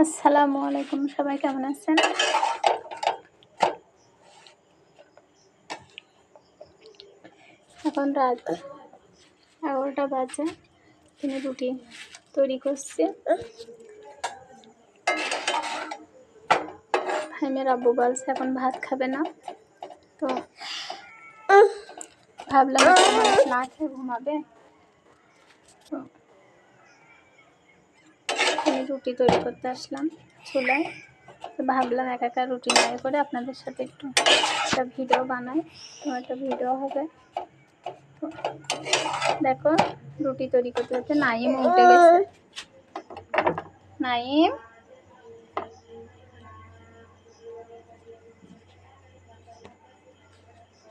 আসসালামু আলাইকুম, সবাই কেমন আছেন? এখন রাত 11টা বাজে। তিনি রুটি তৈরি করছে। ফাহিমের আব্বু বলছে এখন ভাত খাবে না, তো ভাবলাম একটা মানুষ না খেয়ে ঘুমাবে, তো আমি রুটি তৈরি করতে আসলাম চুলায়। তো ভাবলাম একা রুটি নিয়ে করে আপনাদের সাথে একটু একটা ভিডিও বানাই, তো একটা ভিডিও হবে। তো দেখো রুটি তৈরি করতে করতে নাইম উঠে গেছে। নাইম,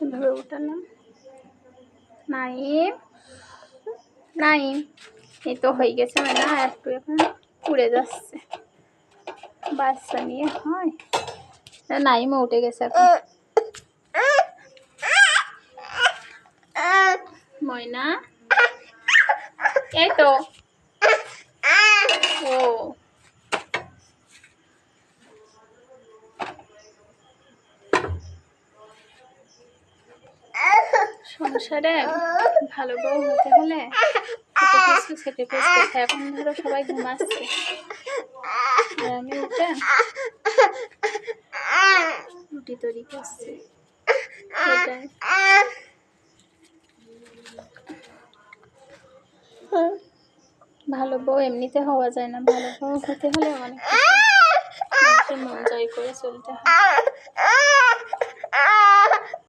এভাবে উঠালাম। নাইম, নাইম, এই তো হয়ে গেছে, মানে না একটু এখন উড়ে যাচ্ছে। বাচ্চা নিয়ে হয়, নাইমও উঠে গেছে এখন। ময়না, এই তো ও সংসারে ভালো বউ হতে হলে কিছু স্যাক্রিফাইস করতে হয়। এখন ধরো সবাই ঘুমাচ্ছে আর আমি উঠে রুটি তৈরি করছি, সেটাই। ভালো বউ এমনিতে হওয়া যায় না, ভালো বউ হতে হলে অনেক মানুষের মন জয় করে চলতে হয়।